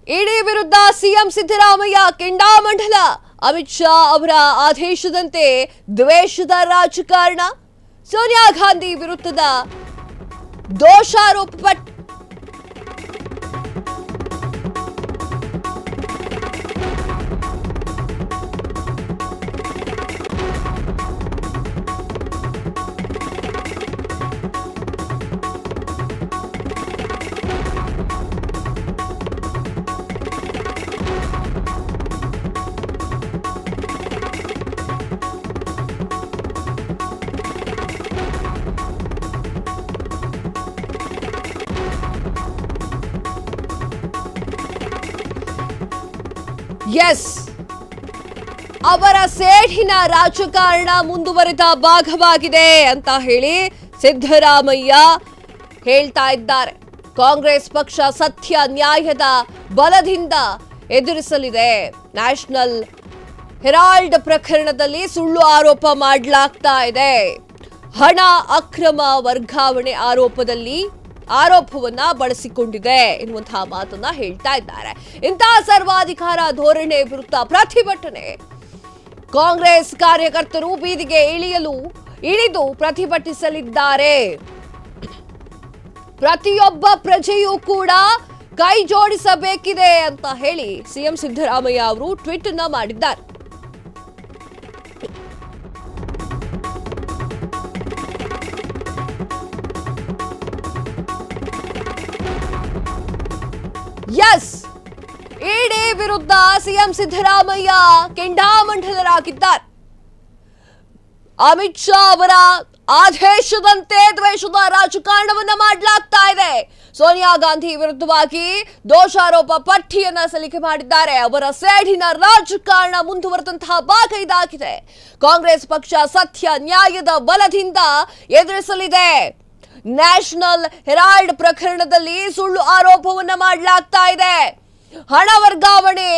ಇಡಿ ವಿರುದ್ಧ ಸಿಎಂ ಸಿದ್ದರಾಮಯ್ಯ ಕೆಂಡಾಮಂಡಲ. ಅಮಿತ್ ಶಾ ಅವರ ಆದೇಶದಂತೆ ದ್ವೇಷದ ರಾಜಕಾರಣ. ಸೋನಿಯಾ ಗಾಂಧಿ ವಿರುದ್ಧದ ದೋಷಾರೋಪ ಪಟ್ಟಿ. ಎಸ್, ಅವರ ಸೇಡಿನ ರಾಜಕಾರಣ ಮುಂದುವರಿದ ಭಾಗವಾಗಿದೆ ಅಂತ ಹೇಳಿ ಸಿದ್ದರಾಮಯ್ಯ ಹೇಳ್ತಾ ಇದ್ದಾರೆ. ಕಾಂಗ್ರೆಸ್ ಪಕ್ಷ ಸತ್ಯ ನ್ಯಾಯದ ಬಲದಿಂದ ಎದುರಿಸಲಿದೆ. ನ್ಯಾಷನಲ್ ಹೆರಾಲ್ಡ್ ಪ್ರಕರಣದಲ್ಲಿ ಸುಳ್ಳು ಆರೋಪ ಮಾಡಲಾಗ್ತಾ ಇದೆ. ಹಣ ಅಕ್ರಮ ವರ್ಗಾವಣೆ ಆರೋಪವನ್ನ ಬಳಸಿಕೊಂಡಿದೆ ಎನ್ನುವಂತಹ ಮಾತನ್ನ ಹೇಳ್ತಾ ಇದ್ದಾರೆ. ಇಂತಹ ಸರ್ವಾಧಿಕಾರ ಧೋರಣೆ ವಿರುದ್ಧ ಪ್ರತಿಭಟನೆ. ಕಾಂಗ್ರೆಸ್ ಕಾರ್ಯಕರ್ತರು ಬೀದಿಗೆ ಇಳಿದು ಪ್ರತಿಭಟಿಸಲಿದ್ದಾರೆ. ಪ್ರತಿಯೊಬ್ಬ ಪ್ರಜೆಯೂ ಕೂಡ ಕೈ ಜೋಡಿಸಬೇಕಿದೆ ಅಂತ ಹೇಳಿ ಸಿಎಂ ಸಿದ್ದರಾಮಯ್ಯ ಅವರು ಟ್ವೀಟ್ ಅನ್ನ ಮಾಡಿದ್ದಾರೆ. ಎಸ್, ಇಡಿ ವಿರುದ್ಧ ಸಿಎಂ ಸಿದ್ದರಾಮಯ್ಯ ಕೆಂಡಾಮಂಡಲರಾಗಿದ್ದಾರೆ. ಅಮಿತ್ ಶಾ ಅವರ ಆದೇಶದಂತೆ ದ್ವೇಷದ ರಾಜಕಾರಣವನ್ನ ಮಾಡಲಾಗ್ತಾ ಇದೆ. ಸೋನಿಯಾ ಗಾಂಧಿ ವಿರುದ್ಧವಾಗಿ ದೋಷಾರೋಪ ಪಟ್ಟಿಯನ್ನ ಸಲ್ಲಿಕೆ ಮಾಡಿದ್ದಾರೆ. ಅವರ ಸೇಡಿನ ರಾಜಕಾರಣ ಮುಂದುವರೆದಂತಹ ಭಾಗ ಇದಾಗಿದೆ. ಕಾಂಗ್ರೆಸ್ ಪಕ್ಷ ಸತ್ಯ ನ್ಯಾಯದ ಬಲದಿಂದ ಎದುರಿಸಲಿದೆ. ನ್ಯಾಷನಲ್ ಹೆರಾಲ್ಡ್ ಪ್ರಕರಣದಲ್ಲಿ ಸುಳ್ಳು ಆರೋಪವನ್ನ ಮಾಡಲಾಗ್ತಾ ಇದೆ. ಹಣ ವರ್ಗಾವಣೆ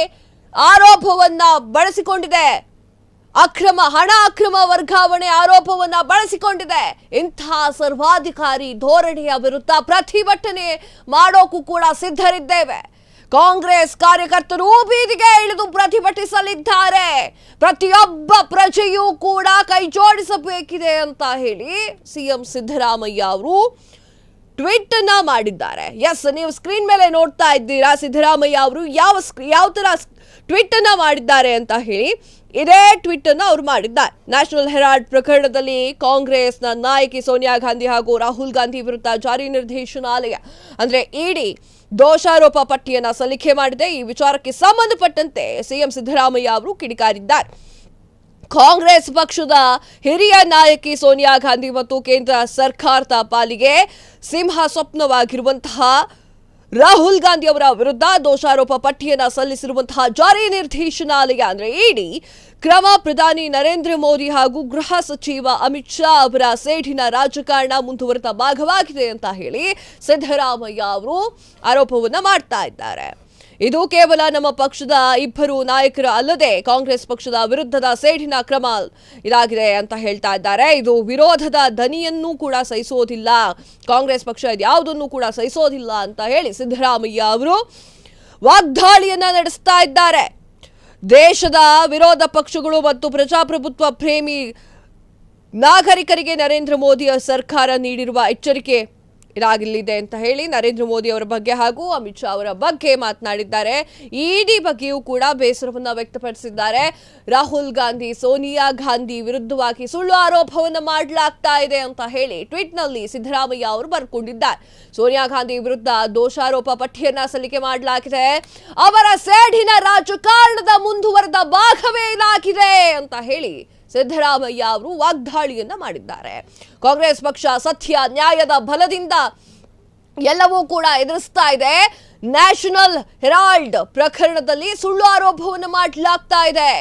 ಆರೋಪವನ್ನ ಬಳಸಿಕೊಂಡಿದೆ. ಹಣ ಅಕ್ರಮ ವರ್ಗಾವಣೆ ಆರೋಪವನ್ನ ಬಳಸಿಕೊಂಡಿದೆ. ಇಂತಹ ಸರ್ವಾಧಿಕಾರಿ ಧೋರಣೆಯ ವಿರುದ್ಧ ಪ್ರತಿಭಟನೆ ಮಾಡೋಕ್ಕೂ ಕೂಡ ಸಿದ್ಧರಿದ್ದೇವೆ. ಕಾಂಗ್ರೆಸ್ ಕಾರ್ಯಕರ್ತರು ಬೀದಿಗೆ ಇಳಿದು ಪ್ರತಿಭಟಿಸಲಿದ್ದಾರೆ. ಪ್ರತಿಯೊಬ್ಬ ಪ್ರಜೆಯೂ ಕೂಡ ಕೈ ಜೋಡಿಸಬೇಕಿದೆ ಅಂತ ಹೇಳಿ ಸಿಎಂ ಸಿದ್ದರಾಮಯ್ಯ ಅವರು ಟ್ವೀಟ್ ಅನ್ನ ಮಾಡಿದ್ದಾರೆ. ಎಸ್, ನೀವು ಸ್ಕ್ರೀನ್ ಮೇಲೆ ನೋಡ್ತಾ ಇದ್ದೀರಾ ಸಿದ್ದರಾಮಯ್ಯ ಅವರು ಯಾವ ತರ ಟ್ವೀಟ್ ಅನ್ನ ಮಾಡಿದ್ದಾರೆ ಅಂತ ಹೇಳಿ. ಇದೇ ಟ್ವೀಟ್ ಅನ್ನ ಅವರು ಮಾಡಿದ್ದಾರೆ. ನ್ಯಾಷನಲ್ ಹೆರಾಲ್ಡ್ ಪ್ರಕರಣದಲ್ಲಿ ಕಾಂಗ್ರೆಸ್ನ ನಾಯಕಿ ಸೋನಿಯಾ ಗಾಂಧಿ ಹಾಗೂ ರಾಹುಲ್ ಗಾಂಧಿ ವಿರುದ್ಧ ಜಾರಿ ನಿರ್ದೇಶನಾಲಯ ಅಂದ್ರೆ ಇಡಿ ದೋಷಾರೋಪ ಪಟ್ಟಿಯನ್ನ ಸಲ್ಲಿಕೆ ಮಾಡಿದೆ. ಈ ವಿಚಾರಕ್ಕೆ ಸಂಬಂಧಪಟ್ಟಂತೆ ಸಿಎಂ ಸಿದ್ದರಾಮಯ್ಯ ಅವರು ಕಿಡಿಕಾರಿದ್ದಾರೆ. ಕಾಂಗ್ರೆಸ್ ಪಕ್ಷದ ಹಿರಿಯ ನಾಯಕಿ ಸೋನಿಯಾ ಗಾಂಧಿ ಮತ್ತು ಕೇಂದ್ರ ಸರ್ಕಾರದ ಪಾಲಿಗೆ ಸಿಂಹ ಸ್ವಪ್ನವಾಗಿರುವಂತಹ ರಾಹುಲ್ ಗಾಂಧಿ ಅವರ ವಿರುದ್ಧ ದೋಷಾರೋಪ ಪಟ್ಟಿಯನ್ನ ಸಲ್ಲಿಸಿರುವಂತಹ ಜಾರಿ ನಿರ್ದೇಶನಾಲಯ ಅಂದ್ರೆ ಇಡಿ ಕ್ರಮ ಪ್ರಧಾನಿ ನರೇಂದ್ರ ಮೋದಿ ಹಾಗೂ ಗೃಹ ಸಚಿವ ಅಮಿತ್ ಶಾ ಅವರ ಸೇಡಿನ ರಾಜಕಾರಣ ಮುಂದುವರೆದ ಭಾಗವಾಗಿದೆ ಅಂತ ಹೇಳಿ ಸಿದ್ದರಾಮಯ್ಯ ಅವರು ಆರೋಪವನ್ನ ಮಾಡ್ತಾ ಇದ್ದಾರೆ. ಇದು ಕೇವಲ ನಮ್ಮ ಪಕ್ಷದ ಇಬ್ಬರು ನಾಯಕರು ಅಲ್ಲದೆ ಕಾಂಗ್ರೆಸ್ ಪಕ್ಷದ ವಿರುದ್ಧದ ಸೇಡಿನ ಕ್ರಮ ಇದಾಗಿದೆ ಅಂತ ಹೇಳ್ತಾ ಇದ್ದಾರೆ. ಇದು ವಿರೋಧದ ದನಿಯನ್ನೂ ಕೂಡ ಸಹಿಸೋದಿಲ್ಲ. ಕಾಂಗ್ರೆಸ್ ಪಕ್ಷ ಯಾವುದನ್ನು ಕೂಡ ಸಹಿಸೋದಿಲ್ಲ ಅಂತ ಹೇಳಿ ಸಿದ್ದರಾಮಯ್ಯ ಅವರು ವಾಗ್ದಾಳಿಯನ್ನ ನಡೆಸ್ತಾ ಇದ್ದಾರೆ. ದೇಶದ ವಿರೋಧ ಪಕ್ಷಗಳು ಮತ್ತು ಪ್ರಜಾಪ್ರಭುತ್ವ ಪ್ರೇಮಿ ನಾಗರಿಕರಿಗೆ ನರೇಂದ್ರ ಮೋದಿ ಸರ್ಕಾರ ನೀಡಿರುವ ಎಚ್ಚರಿಕೆ ಇದಾಗಲಿದೆ ಅಂತ ಹೇಳಿ ನರೇಂದ್ರ ಮೋದಿ ಅವರ ಬಗ್ಗೆ ಹಾಗೂ ಅಮಿತ್ ಶಾ ಅವರ ಬಗ್ಗೆ ಮಾತನಾಡಿದ್ದಾರೆ. ಇಡಿ ಬಗ್ಗೆಯೂ ಕೂಡ ಬೇಸರವನ್ನ ವ್ಯಕ್ತಪಡಿಸಿದ್ದಾರೆ. ರಾಹುಲ್ ಗಾಂಧಿ ಸೋನಿಯಾ ಗಾಂಧಿ ವಿರುದ್ಧವಾಗಿ ಸುಳ್ಳು ಆರೋಪವನ್ನು ಮಾಡಲಾಗ್ತಾ ಇದೆ ಅಂತ ಹೇಳಿ ಟ್ವೀಟ್ನಲ್ಲಿ ಸಿದ್ದರಾಮಯ್ಯ ಅವರು ಬರ್ಕೊಂಡಿದ್ದಾರೆ. ಸೋನಿಯಾ ಗಾಂಧಿ ವಿರುದ್ಧ ದೋಷಾರೋಪ ಪಟ್ಟಿಯನ್ನ ಸಲ್ಲಿಕೆ ಮಾಡಲಾಗಿದೆ. ಅವರ ಸೇಡಿನ ರಾಜಕಾರಣದ ಮುಂದುವರೆದ ಭಾಗವೇ ಇದಾಗಿದೆ ಅಂತ ಹೇಳಿ ಸಿದ್ದರಾಮಯ್ಯ ಅವರು ವಾಗ್ದಾಳಿಯನ್ನ ಮಾಡಿದ್ದಾರೆ. ಕಾಂಗ್ರೆಸ್ ಪಕ್ಷ ಸತ್ಯ ನ್ಯಾಯದ ಬಲದಿಂದ ಎಲ್ಲವೂ ಕೂಡ ಎದುರಿಸ್ತಾ ಇದೆ. ನ್ಯಾಷನಲ್ ಹೆರಾಲ್ಡ್ ಪ್ರಕರಣದಲ್ಲಿ ಸುಳ್ಳು ಆರೋಪವನ್ನು ಮಾಡಲಾಗ್ತಾ ಇದೆ.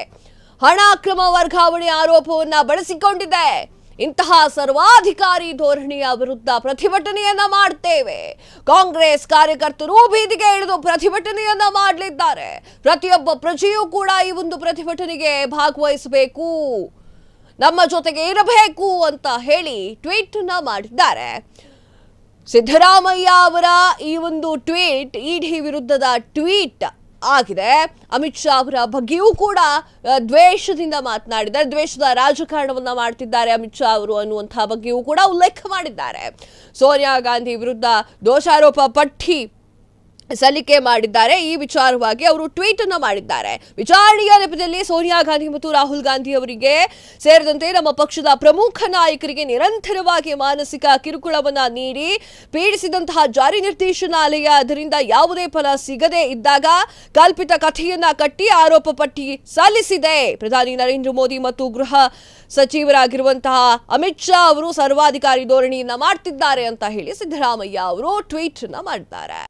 ಹಣ ಅಕ್ರಮ ವರ್ಗಾವಣೆ ಆರೋಪವನ್ನ ಬಳಸಿಕೊಂಡಿದೆ. ಇಂತಹ ಸರ್ವಾಧಿಕಾರಿ ಧೋರಣೆಯ ವಿರುದ್ಧ ಪ್ರತಿಭಟನೆಯನ್ನ ಮಾಡ್ತೇವೆ. ಕಾಂಗ್ರೆಸ್ ಕಾರ್ಯಕರ್ತರು ಬೀದಿಗೆ ಇಳಿದು ಪ್ರತಿಭಟನೆಯನ್ನ ಮಾಡಲಿದ್ದಾರೆ. ಪ್ರತಿಯೊಬ್ಬ ಪ್ರಜೆಯೂ ಕೂಡ ಈ ಒಂದು ಪ್ರತಿಭಟನೆಗೆ ಭಾಗವಹಿಸಬೇಕು, ನಮ್ಮ ಜೊತೆಗೆ ಇರಬೇಕು ಅಂತ ಹೇಳಿ ಟ್ವೀಟ್ ಅನ್ನ ಮಾಡಿದ್ದಾರೆ. ಸಿದ್ದರಾಮಯ್ಯ ಅವರ ಈ ಒಂದು ಟ್ವೀಟ್ ಇಡಿ ವಿರುದ್ಧದ ಟ್ವೀಟ್ ಆಗಿದೆ. ಅಮಿತ್ ಶಾ ಅವರ ಬಗ್ಗೆಯೂ ಕೂಡ ದ್ವೇಷದಿಂದ ಮಾತನಾಡಿದ್ದಾರೆ. ದ್ವೇಷದ ರಾಜಕಾರಣವನ್ನ ಮಾಡ್ತಿದ್ದಾರೆ ಅಮಿತ್ ಶಾ ಅವರು ಅನ್ನುವಂತಹ ಬಗ್ಗೆಯೂ ಕೂಡ ಉಲ್ಲೇಖ ಮಾಡಿದ್ದಾರೆ. ಸೋನಿಯಾ ಗಾಂಧಿ ವಿರುದ್ಧ ದೋಷಾರೋಪ ಪಟ್ಟಿ ಸಲ್ಲಿಕೆ ಮಾಡಿದ್ದಾರೆ. ಈ ವಿಚಾರವಾಗಿ ಅವರು ಟ್ವೀಟ್ ಅನ್ನು ಮಾಡಿದ್ದಾರೆ. ವಿಚಾರಣೆಯ ನೆಪದಲ್ಲಿ ಸೋನಿಯಾ ಗಾಂಧಿ ಮತ್ತು ರಾಹುಲ್ ಗಾಂಧಿ ಅವರಿಗೆ ಸೇರಿದಂತೆ ನಮ್ಮ ಪಕ್ಷದ ಪ್ರಮುಖ ನಾಯಕರಿಗೆ ನಿರಂತರವಾಗಿ ಮಾನಸಿಕ ಕಿರುಕುಳವನ್ನ ನೀಡಿ ಪೀಡಿಸಿದಂತಹ ಜಾರಿ ನಿರ್ದೇಶನಾಲಯ ಅದರಿಂದ ಯಾವುದೇ ಫಲ ಸಿಗದೆ ಇದ್ದಾಗ ಕಲ್ಪಿತ ಕಥೆಯನ್ನ ಕಟ್ಟಿ ಆರೋಪ ಪಟ್ಟಿ ಸಲ್ಲಿಸಿದೆ. ಪ್ರಧಾನಿ ನರೇಂದ್ರ ಮೋದಿ ಮತ್ತು ಗೃಹ ಸಚಿವರಾಗಿರುವಂತಹ ಅಮಿತ್ ಶಾ ಅವರು ಸರ್ವಾಧಿಕಾರಿ ಧೋರಣೆಯನ್ನ ಮಾಡ್ತಿದ್ದಾರೆ ಅಂತ ಹೇಳಿ ಸಿದ್ದರಾಮಯ್ಯ ಅವರು ಟ್ವೀಟ್ ಅನ್ನ ಮಾಡಿದ್ದಾರೆ.